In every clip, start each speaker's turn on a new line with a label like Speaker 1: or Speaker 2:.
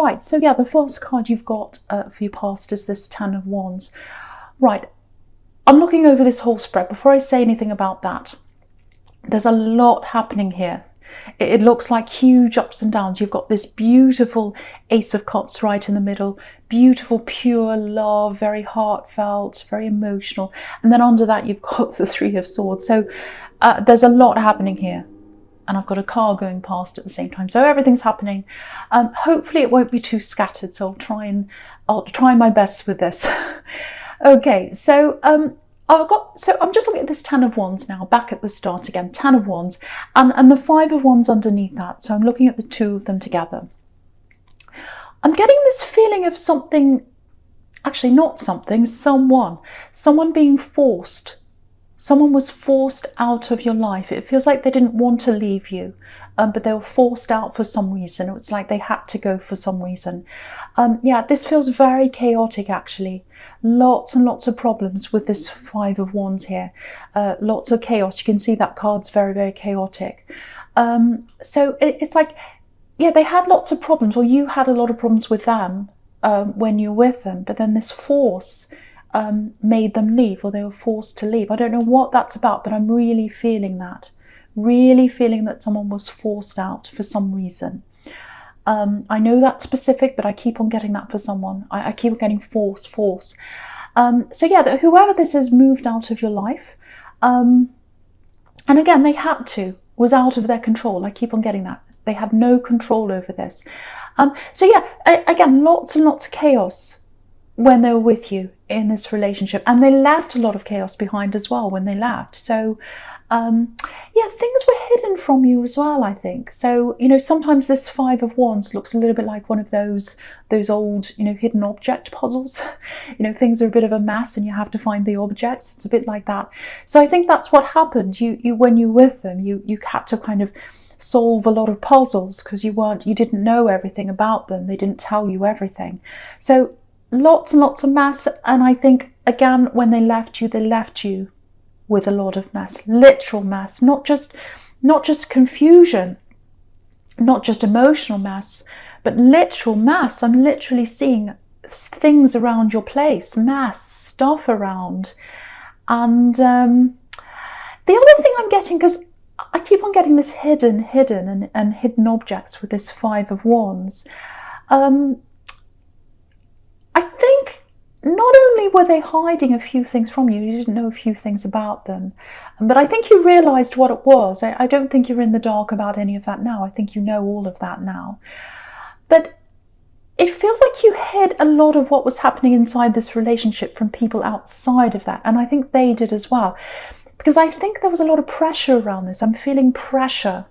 Speaker 1: Right, so yeah, the first card you've got for your past is this Ten of Wands. Right, I'm looking over this whole spread. Before I say anything about that, there's a lot happening here. It looks like huge ups and downs. You've got this beautiful Ace of Cups right in the middle, beautiful pure love, very heartfelt, very emotional. And then under that, you've got the Three of Swords. So there's a lot happening here. And I've got a car going past at the same time. So everything's happening. Hopefully it won't be too scattered. So I'll try my best with this. Okay, so I'm just looking at this Ten of Wands now, back at the start again, Ten of Wands, and the Five of Wands underneath that. So I'm looking at the two of them together. I'm getting this feeling of something, actually not something, someone being forced. Someone was forced out of your life. It feels like they didn't want to leave you, but they were forced out for some reason. It's like they had to go for some reason. Yeah, this feels very chaotic, actually. Lots and lots of problems with this Five of Wands here. Lots of chaos. You can see that card's very, very chaotic. So it's like, yeah, they had lots of problems, or you had a lot of problems with them when you were with them, but then this force made them leave, or they were forced to leave. I don't know what that's about, but I'm really feeling that. Really feeling that someone was forced out for some reason. I know that's specific, but I keep on getting that for someone. I keep on getting force. So yeah, whoever this is moved out of your life. And again, they had to, was out of their control. I keep on getting that. They had no control over this. So yeah, again, lots and lots of chaos when they were with you in this relationship. And they left a lot of chaos behind as well when they left. So yeah, things were hidden from you as well, I think. So, you know, sometimes this Five of Wands looks a little bit like one of those old, you know, hidden object puzzles. You know, things are a bit of a mess and you have to find the objects. It's a bit like that. So I think that's what happened. You when you were with them, you had to kind of solve a lot of puzzles because you didn't know everything about them. They didn't tell you everything. So lots and lots of mess. And I think, again, when they left you with a lot of mess, literal mess, not just confusion, not just emotional mess, but literal mess. I'm literally seeing things around your place, mess, stuff around. And the other thing I'm getting, because I keep on getting this hidden and hidden objects with this Five of Wands. I think not only were they hiding a few things from you, you didn't know a few things about them, but I think you realised what it was. I don't think you're in the dark about any of that now. I think you know all of that now. But it feels like you hid a lot of what was happening inside this relationship from people outside of that. And I think they did as well. Because I think there was a lot of pressure around this. I'm feeling pressure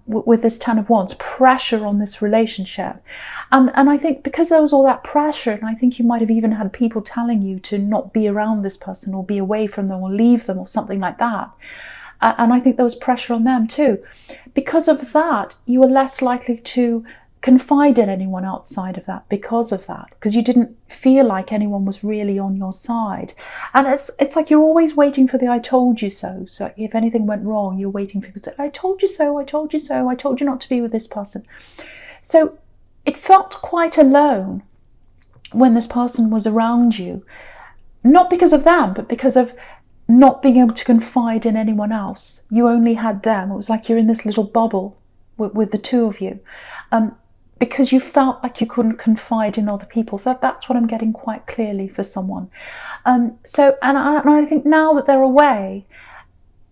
Speaker 1: with this Ten of Wands, pressure on this relationship. And I think because there was all that pressure, and I think you might have even had people telling you to not be around this person or be away from them or leave them or something like that. And I think there was pressure on them too. Because of that, you were less likely to confide in anyone outside of that because you didn't feel like anyone was really on your side. And it's like you're always waiting for the I told you so. So if anything went wrong, you're waiting for people to say, I told you so, I told you so, I told you not to be with this person. So it felt quite alone when this person was around you, not because of them, but because of not being able to confide in anyone else. You only had them. It was like you're in this little bubble with the two of you. Because you felt like you couldn't confide in other people. That's what I'm getting quite clearly for someone. So I think now that they're away,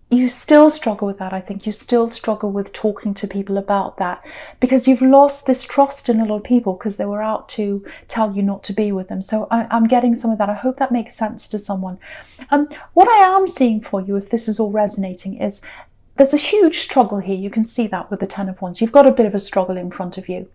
Speaker 1: you still struggle with that. I think you still struggle with talking to people about that because you've lost this trust in a lot of people because they were out to tell you not to be with them. So I'm getting some of that. I hope that makes sense to someone. What I am seeing for you, if this is all resonating, is there's a huge struggle here. You can see that with the Ten of Wands. You've got a bit of a struggle in front of you.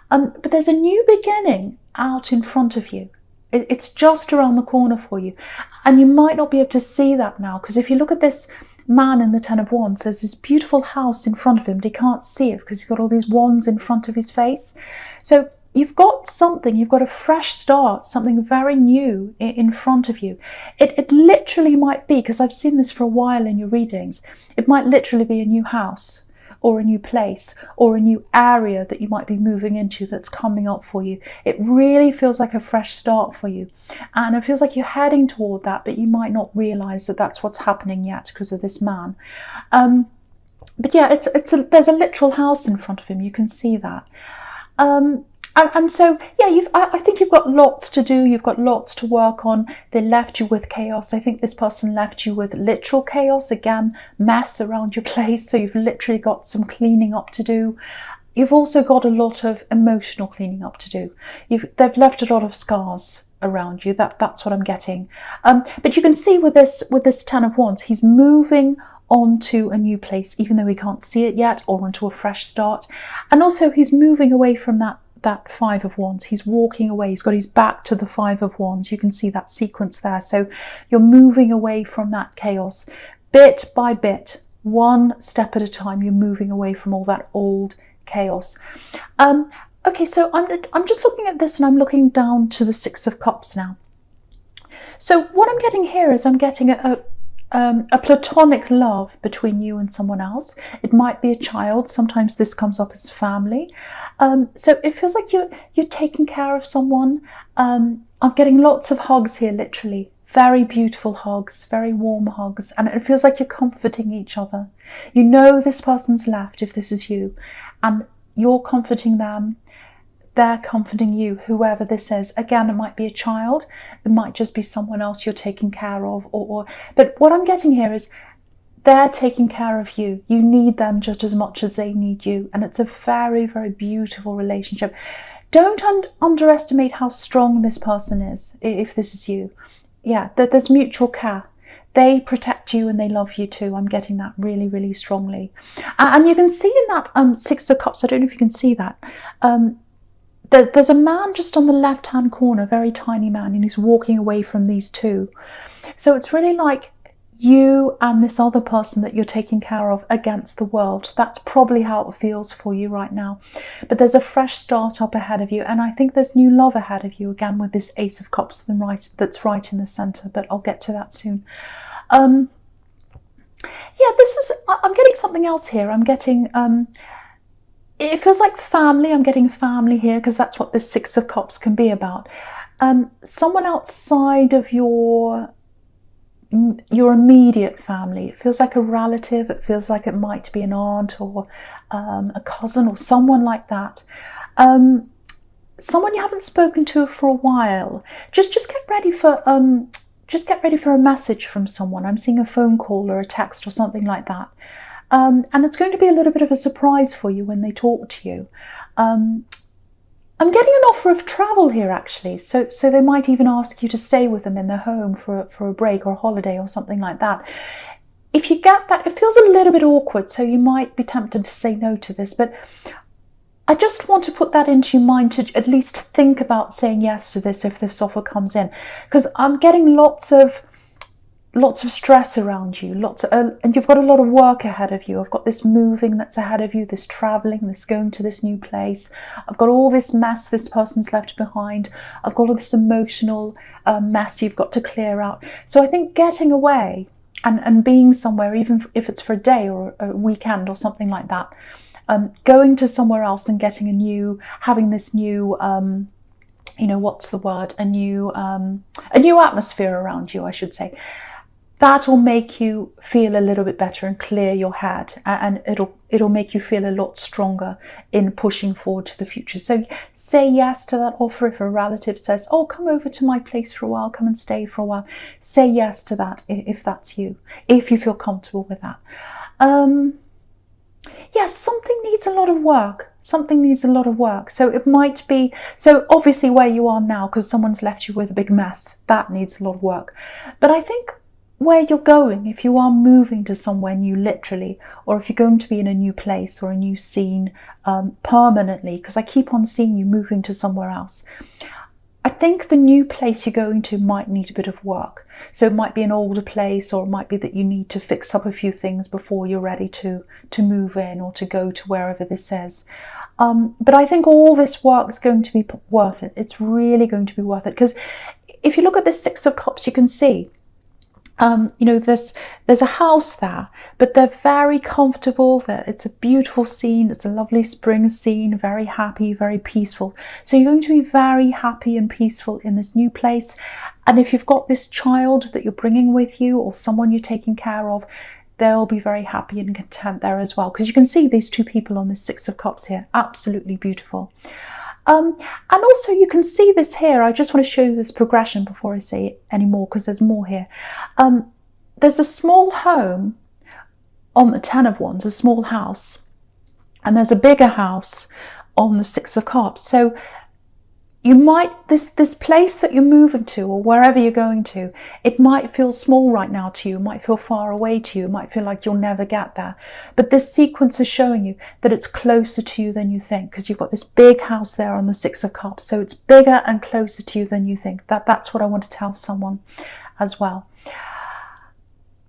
Speaker 1: But there's a new beginning out in front of you. It's just around the corner for you. And you might not be able to see that now, because if you look at this man in the Ten of Wands, there's this beautiful house in front of him, but he can't see it because he's got all these wands in front of his face. So you've got something, you've got a fresh start, something very new in front of you. It literally might be, because I've seen this for a while in your readings, it might literally be a new house or a new place or a new area that you might be moving into that's coming up for you. It really feels like a fresh start for you. And it feels like you're heading toward that, but you might not realize that that's what's happening yet because of this man. But yeah, there's a literal house in front of him. You can see that. And so, yeah, I think you've got lots to do. You've got lots to work on. They left you with chaos. I think this person left you with literal chaos. Again, mess around your place. So you've literally got some cleaning up to do. You've also got a lot of emotional cleaning up to do. They've left a lot of scars around you. That's what I'm getting. But you can see with this Ten of Wands, he's moving onto a new place, even though he can't see it yet, or onto a fresh start. And also he's moving away from that Five of Wands. He's walking away. He's got his back to the Five of Wands. You can see that sequence there. So you're moving away from that chaos bit by bit, one step at a time. You're moving away from all that old chaos. Okay, so I'm just looking at this, and I'm looking down to the Six of Cups now. So what I'm getting here is I'm getting a platonic love between you and someone else. It might be a child. Sometimes this comes up as family. So it feels like you're taking care of someone. I'm getting lots of hugs here, literally. Very beautiful hugs, very warm hugs. And it feels like you're comforting each other. You know this person's left, if this is you, and you're comforting them. They're comforting you, whoever this is. Again, it might be a child. It might just be someone else you're taking care of. But what I'm getting here is they're taking care of you. You need them just as much as they need you. And it's a very, very beautiful relationship. Don't underestimate how strong this person is, if this is you. Yeah, there's mutual care. They protect you and they love you too. I'm getting that really, really strongly. And you can see in that Six of Cups, I don't know if you can see that, there's a man just on the left-hand corner, very tiny man, and he's walking away from these two. So it's really like you and this other person that you're taking care of against the world. That's probably how it feels for you right now. But there's a fresh start up ahead of you, and I think there's new love ahead of you, again, with this Ace of Cups that's right in the centre, but I'll get to that soon. Yeah, I'm getting something else here. I'm getting... it feels like family. I'm getting family here because that's what this Six of Cups can be about. Someone outside of your immediate family. It feels like a relative. It feels like it might be an aunt or a cousin or someone like that. Someone you haven't spoken to for a while. Just get ready for a message from someone. I'm seeing a phone call or a text or something like that. And it's going to be a little bit of a surprise for you when they talk to you. I'm getting an offer of travel here, actually. So they might even ask you to stay with them in their home for a break or a holiday or something like that. If you get that, it feels a little bit awkward, so you might be tempted to say no to this. But I just want to put that into your mind to at least think about saying yes to this if this offer comes in. Because I'm getting lots of stress around you, and you've got a lot of work ahead of you. I've got this moving that's ahead of you, this traveling, this going to this new place. I've got all this mess this person's left behind. I've got all this emotional mess you've got to clear out. So I think getting away and being somewhere, even if it's for a day or a weekend or something like that, going to somewhere else and having this new, what's the word? A new atmosphere around you, I should say. That will make you feel a little bit better and clear your head, and it'll make you feel a lot stronger in pushing forward to the future. So say yes to that offer. If a relative says, oh, come over to my place for a while, come and stay for a while, say yes to that if that's you, if you feel comfortable with that. Yes, something needs a lot of work. Something needs a lot of work. So it might be, so obviously where you are now, because someone's left you with a big mess, that needs a lot of work. But I think where you're going, if you are moving to somewhere new literally, or if you're going to be in a new place or a new scene permanently, because I keep on seeing you moving to somewhere else, I think the new place you're going to might need a bit of work. So it might be an older place, or it might be that you need to fix up a few things before you're ready to move in or to go to wherever this is. But I think all this work is going to be worth it. It's really going to be worth it, because if you look at this Six of Cups, you can see You know, there's a house there, but they're very comfortable. It's a beautiful scene. It's a lovely spring scene, very happy, very peaceful. So you're going to be very happy and peaceful in this new place. And if you've got this child that you're bringing with you, or someone you're taking care of, they'll be very happy and content there as well. Because you can see these two people on the Six of Cups here, absolutely beautiful. And also you can see this here. I just want to show you this progression before I say any more, because there's more here. There's a small home on the Ten of Wands, a small house, and there's a bigger house on the Six of Cups. So you might, this place that you're moving to, or wherever you're going to, it might feel small right now to you, it might feel far away to you, it might feel like you'll never get there. But this sequence is showing you that it's closer to you than you think, because you've got this big house there on the Six of Cups. So it's bigger and closer to you than you think. That's what I want to tell someone as well.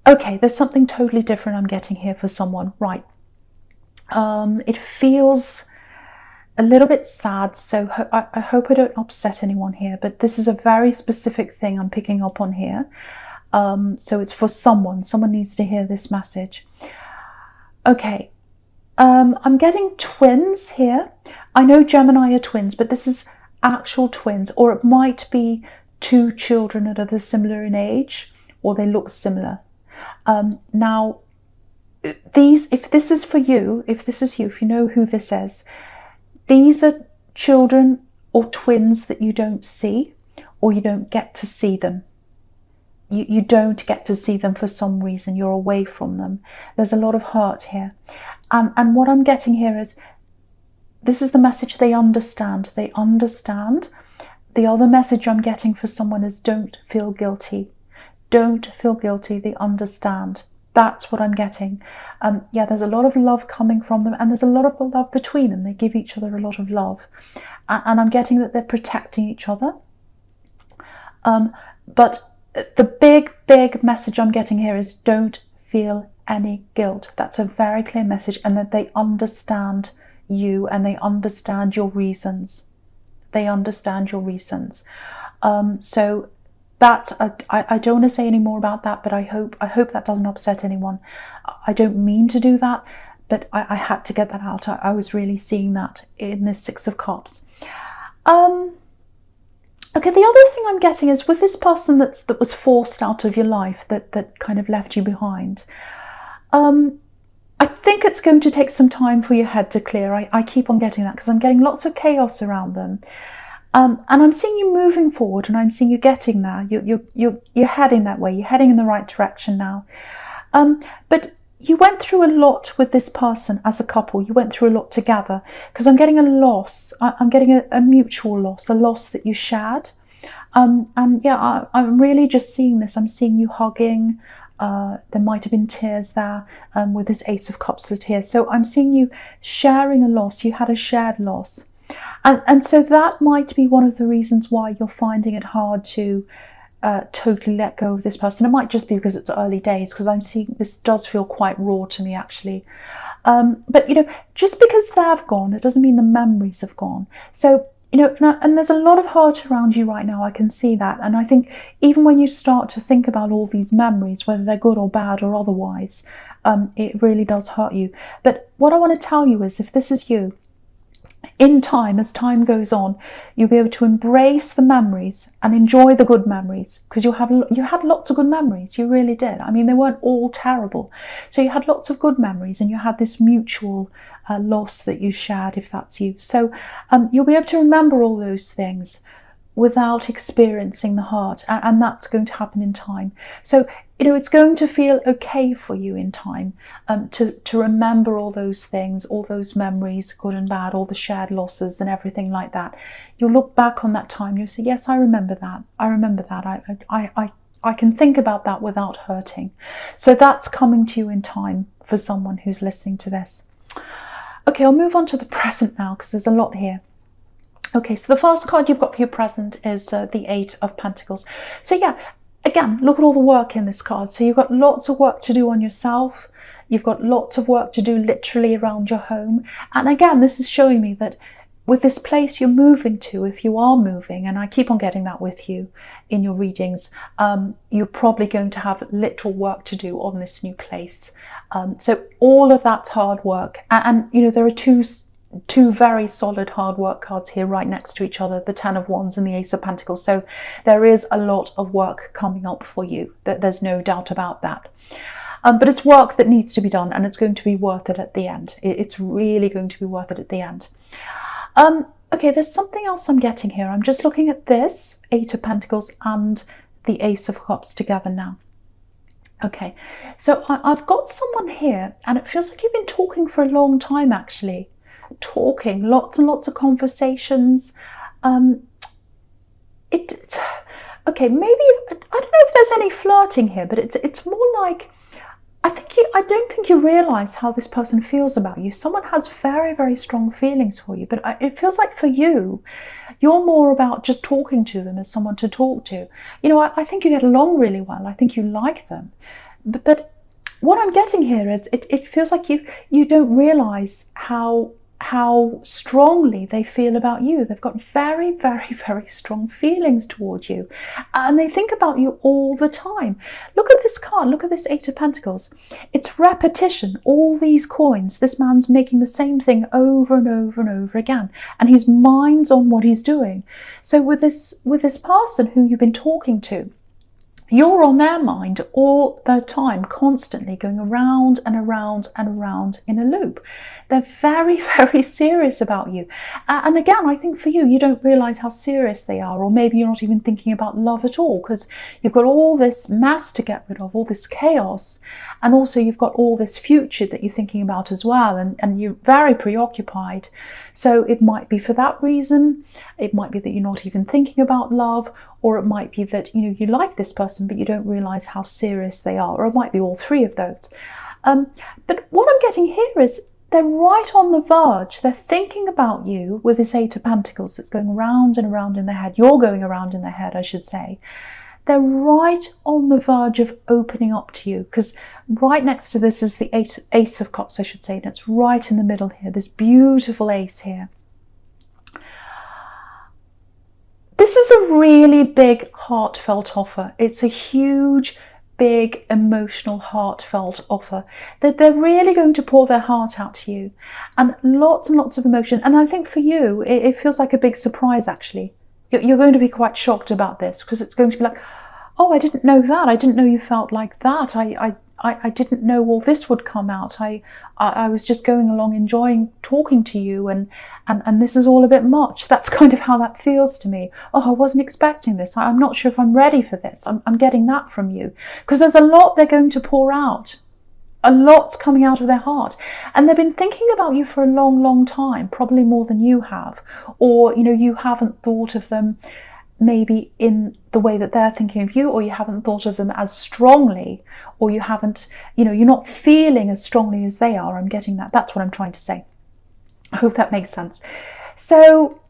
Speaker 1: Okay, there's something totally different I'm getting here for someone. Right. It feels a little bit sad, so I hope I don't upset anyone here, but this is a very specific thing I'm picking up on here. So it's for someone needs to hear this message. Okay, I'm getting twins here. I know Gemini are twins, but this is actual twins, or it might be two children that are similar in age, or they look similar. Now, if this is for you, if you know who this is, these are children or twins that you don't see, or you don't get to see them. You don't get to see them for some reason. You're away from them. There's a lot of hurt here. And what I'm getting here is, this is the message they understand. They understand. The other message I'm getting for someone is, don't feel guilty. Don't feel guilty. They understand. That's what I'm getting. Yeah, there's a lot of love coming from them, and there's a lot of love between them. They give each other a lot of love. And I'm getting that they're protecting each other. But the big message I'm getting here is, don't feel any guilt. That's a very clear message, and that they understand you, and they understand your reasons. They understand your reasons. So that, I don't want to say any more about that, but I hope that doesn't upset anyone. I don't mean to do that, but I had to get that out. I was really seeing that in this Six of Cups. Okay, the other thing I'm getting is, with this person that was forced out of your life, that kind of left you behind, I think it's going to take some time for your head to clear. I keep on getting that, because I'm getting lots of chaos around them. And I'm seeing you moving forward, and I'm seeing you getting there. You're heading that way. You're heading in the right direction now. But you went through a lot with this person as a couple. You went through a lot together, because I'm getting a loss. I'm getting a mutual loss, a loss that you shared. And yeah, I'm really just seeing this. I'm seeing you hugging. There might have been tears there with this Ace of Cups here. So I'm seeing you sharing a loss. You had a shared loss. And so that might be one of the reasons why you're finding it hard to totally let go of this person. It might just be because it's early days, because I'm seeing this does feel quite raw to me, actually. But, you know, just because they've gone, it doesn't mean the memories have gone. So, you know, and there's a lot of hurt around you right now. I can see that. And I think even when you start to think about all these memories, whether they're good or bad or otherwise, it really does hurt you. But what I want to tell you is, if this is you, in time, as time goes on, you'll be able to embrace the memories and enjoy the good memories, because you had lots of good memories. You really did. I mean, they weren't all terrible. So you had lots of good memories, and you had this mutual loss that you shared, if that's you. So you'll be able to remember all those things without experiencing the hurt, and that's going to happen in time. So, you know, it's going to feel okay for you in time to remember all those things, all those memories, good and bad, all the shared losses and everything like that. You'll look back on that time, you'll say, yes, I remember that. I remember that. I can think about that without hurting. So that's coming to you in time for someone who's listening to this. Okay, I'll move on to the present now, because there's a lot here. Okay, so the first card you've got for your present is the Eight of Pentacles. So yeah, again, look at all the work in this card. So you've got lots of work to do on yourself. You've got lots of work to do literally around your home. And again, this is showing me that with this place you're moving to, if you are moving, and I keep on getting that with you in your readings, you're probably going to have literal work to do on this new place. So all of that's hard work. And you know, there are two very solid hard work cards here right next to each other, the Ten of Wands and the Ace of Pentacles. So there is a lot of work coming up for you. There's no doubt about that. But it's work that needs to be done, and it's going to be worth it at the end. It's really going to be worth it at the end. Okay, there's something else I'm getting here. I'm just looking at this Eight of Pentacles and the Ace of Cups together now. Okay, so I've got someone here, and it feels like you've been talking for a long time, actually. Talking, lots and lots of conversations. Okay, maybe, I don't know if there's any flirting here, but it's more like, I don't think you realise how this person feels about you. Someone has very, very strong feelings for you, but it feels like for you, you're more about just talking to them as someone to talk to. You know, I think you get along really well. I think you like them. But what I'm getting here is it feels like you don't realise how strongly they feel about you. They've got very, very, very strong feelings towards you, and they think about you all the time. Look at this card, look at this Eight of Pentacles. It's repetition, all these coins. This man's making the same thing over and over and over again, and his mind's on what he's doing. So with this person who you've been talking to, you're on their mind all the time, constantly going around and around and around in a loop. They're very, very serious about you. And again, I think for you, you don't realise how serious they are, or maybe you're not even thinking about love at all, because you've got all this mess to get rid of, all this chaos, and also you've got all this future that you're thinking about as well, and you're very preoccupied. So it might be for that reason. It might be that you're not even thinking about love, or it might be that, you know, you like this person, but you don't realise how serious they are, or it might be all three of those. But what I'm getting here is they're right on the verge. They're thinking about you with this Eight of Pentacles that's going round and around in their head. You're going around in their head, I should say. They're right on the verge of opening up to you, because right next to this is the Ace of Cups, I should say, and it's right in the middle here, this beautiful ace here. This is a really big, heartfelt offer. It's a huge, big, emotional, heartfelt offer. That they're really going to pour their heart out to you, and lots of emotion. And I think for you, it feels like a big surprise, actually. You're going to be quite shocked about this, because it's going to be like, oh, I didn't know that. I didn't know you felt like that. I didn't know all this would come out. I was just going along enjoying talking to you, and this is all a bit much. That's kind of how that feels to me. Oh, I wasn't expecting this. I'm not sure if I'm ready for this. I'm getting that from you, because there's a lot they're going to pour out. A lot's coming out of their heart, and they've been thinking about you for a long time, probably more than you have, or, you know, you haven't thought of them maybe in the way that they're thinking of you, or you haven't thought of them as strongly, or you haven't, you know, you're not feeling as strongly as they are. I'm getting that. That's what I'm trying to say. I hope that makes sense. So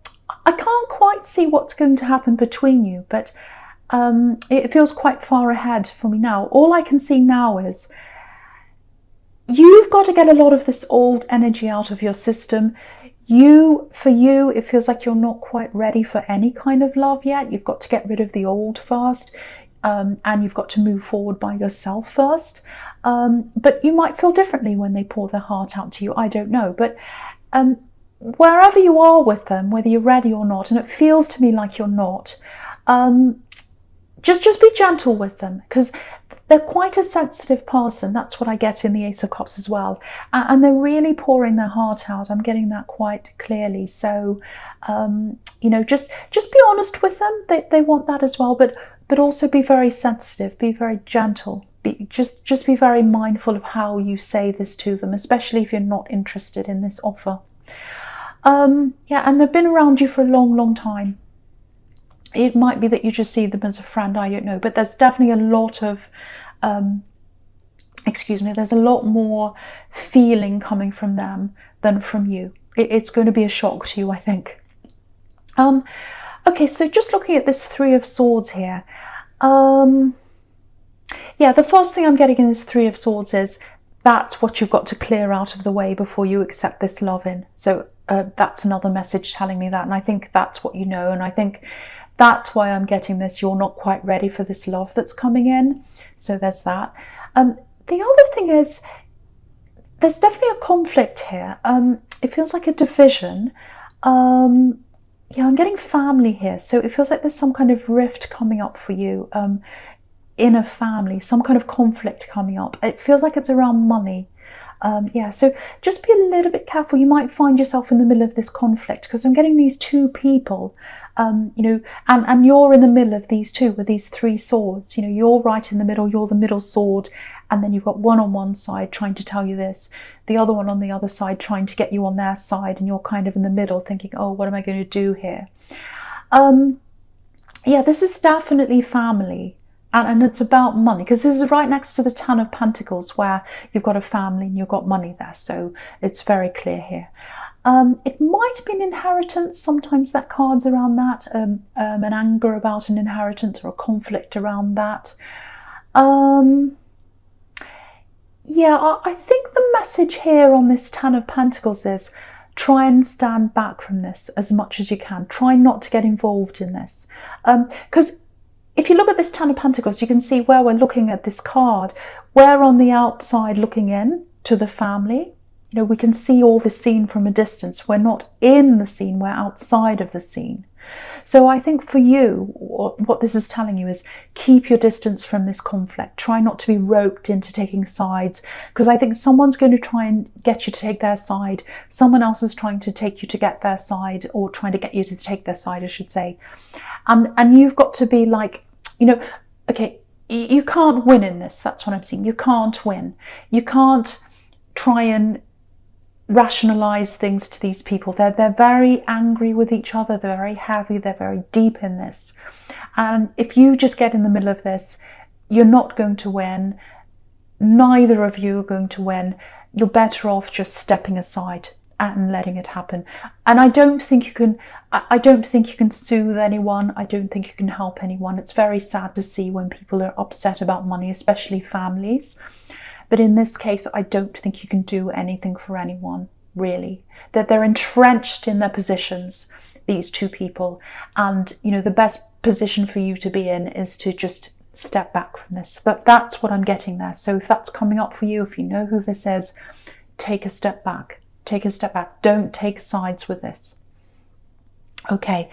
Speaker 1: I can't quite see what's going to happen between you, but it feels quite far ahead for me now. All I can see now is you've got to get a lot of this old energy out of your system. For you, it feels like you're not quite ready for any kind of love yet. You've got to get rid of the old first, and you've got to move forward by yourself first. But you might feel differently when they pour their heart out to you. I don't know. But wherever you are with them, whether you're ready or not, and it feels to me like you're not, just be gentle with them, because they're quite a sensitive person. That's what I get in the Ace of Cups as well. And they're really pouring their heart out. I'm getting that quite clearly. So, you know, just be honest with them. They want that as well. But also be very sensitive, be very gentle. Just be very mindful of how you say this to them, especially if you're not interested in this offer. Yeah, and they've been around you for a long time. It might be that you just see them as a friend, I don't know. But there's definitely a lot of, there's a lot more feeling coming from them than from you. It's going to be a shock to you, I think. Okay, so just looking at this Three of Swords here. Yeah, the first thing I'm getting in this Three of Swords is that's what you've got to clear out of the way before you accept this love in. So that's another message telling me that. And I think that's what you know. And I think that's why I'm getting this. You're not quite ready for this love that's coming in. So there's that. The other thing is, there's definitely a conflict here. It feels like a division. Yeah, I'm getting family here. So it feels like there's some kind of rift coming up for you in a family, some kind of conflict coming up. It feels like it's around money. Yeah, so just be a little bit careful. You might find yourself in the middle of this conflict, because I'm getting these two people, you know, and you're in the middle of these two with these three swords. You know, you're right in the middle, you're the middle sword, and then you've got one on one side trying to tell you this, the other one on the other side trying to get you on their side, and you're kind of in the middle thinking, oh, what am I going to do here? Yeah, this is definitely family. And it's about money, because this is right next to the Ten of Pentacles, where you've got a family and you've got money there. So it's very clear here. It might be an inheritance. Sometimes that card's around that, an anger about an inheritance or a conflict around that. Yeah, I think the message here on this Ten of Pentacles is try and stand back from this as much as you can. Try not to get involved in this. Because if you look at this Ten of Pentacles, you can see where we're looking at this card. We're on the outside looking in to the family. You know, we can see all the scene from a distance. We're not in the scene, we're outside of the scene. So I think for you, what this is telling you is keep your distance from this conflict. Try not to be roped into taking sides, because I think someone's going to try and get you to take their side. Someone else is trying to take you to get their side, or trying to get you to take their side, I should say. And you've got to be like, you know, okay, you can't win in this. That's what I'm seeing. You can't win. You can't try and rationalize things to these people. They're very angry with each other. They're very heavy. They're very deep in this. And if you just get in the middle of this, you're not going to win. Neither of you are going to win. You're better off just stepping aside and letting it happen. And I don't think you can soothe anyone. I don't think you can help anyone. It's very sad to see when people are upset about money, especially families. But in this case, I don't think you can do anything for anyone, really. That they're entrenched in their positions, these two people. And, you know, the best position for you to be in is to just step back from this. That's what I'm getting there. So if that's coming up for you, if you know who this is, take a step back. Take a step back. Don't take sides with this. Okay,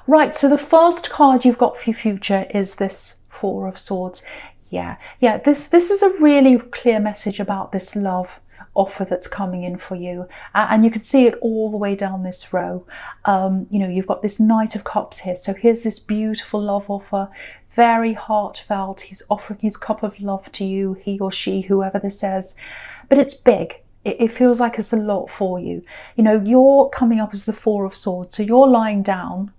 Speaker 1: right, so the first card you've got for your future is this Four of Swords. Yeah, this is a really clear message about this love offer that's coming in for you. And you can see it all the way down this row. You know, you've got this Knight of Cups here. So here's this beautiful love offer, very heartfelt. He's offering his cup of love to you, he or she, whoever this is. But it's big. It feels like it's a lot for you. You know, you're coming up as the Four of Swords. So you're lying down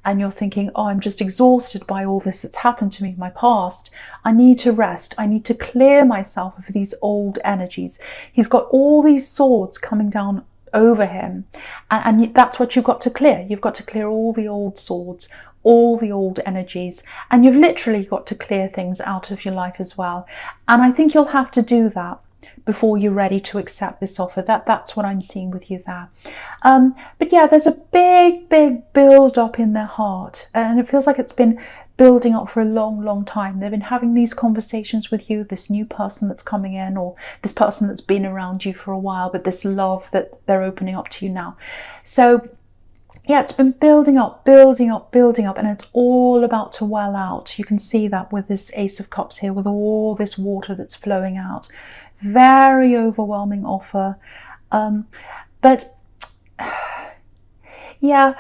Speaker 1: and you're thinking, oh, I'm just exhausted by all this that's happened to me in my past. I need to rest. I need to clear myself of these old energies. He's got all these swords coming down over him. And that's what you've got to clear. You've got to clear all the old swords, all the old energies. And you've literally got to clear things out of your life as well. And I think you'll have to do that before you're ready to accept this offer. That's what I'm seeing with you there. But yeah, there's a big build up in their heart, and it feels like it's been building up for a long time. They've been having these conversations with you, this new person that's coming in, or this person that's been around you for a while, but this love that they're opening up to you now. So yeah, it's been building up, and it's all about to well out. You can see that with this Ace of Cups here, with all this water that's flowing out. Very overwhelming offer. But yeah,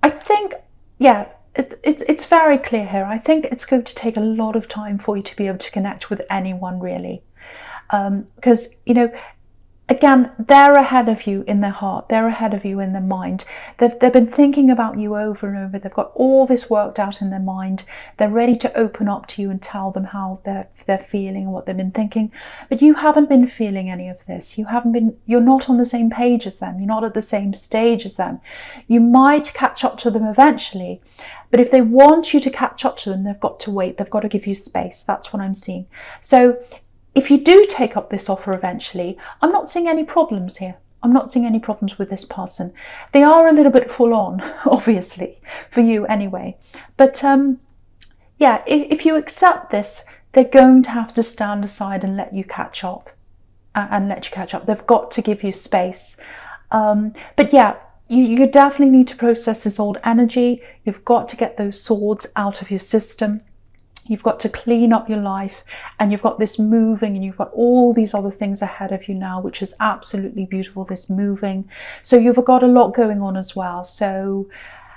Speaker 1: I think, yeah, it's very clear here. I think it's going to take a lot of time for you to be able to connect with anyone, really. Because, you know, again, they're ahead of you in their heart. They're ahead of you in their mind. They've been thinking about you over and over. They've got all this worked out in their mind. They're ready to open up to you and tell them how they're feeling and what they've been thinking. But you haven't been feeling any of this. You're not on the same page as them. You're not at the same stage as them. You might catch up to them eventually, but if they want you to catch up to them, they've got to wait. They've got to give you space. That's what I'm seeing. So if you do take up this offer eventually, I'm not seeing any problems here. I'm not seeing any problems with this person. They are a little bit full on, obviously, for you anyway. But yeah, if you accept this, they're going to have to stand aside and let you catch up. They've got to give you space. But yeah, you definitely need to process this old energy. You've got to get those swords out of your system. You've got to clean up your life, and you've got this moving, and you've got all these other things ahead of you now, which is absolutely beautiful, this moving. So you've got a lot going on as well. So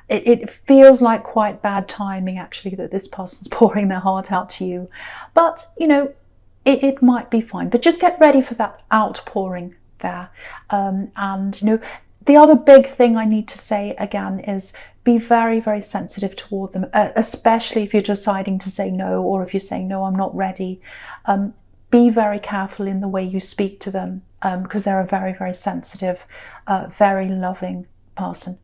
Speaker 1: it feels like quite bad timing, actually, that this person's pouring their heart out to you. But, you know, it might be fine. But just get ready for that outpouring there. And, you know, the other big thing I need to say again is be very, very sensitive toward them, especially if you're deciding to say no, or if you're saying, no, I'm not ready. Be very careful in the way you speak to them, because they're a very, very sensitive, very loving person.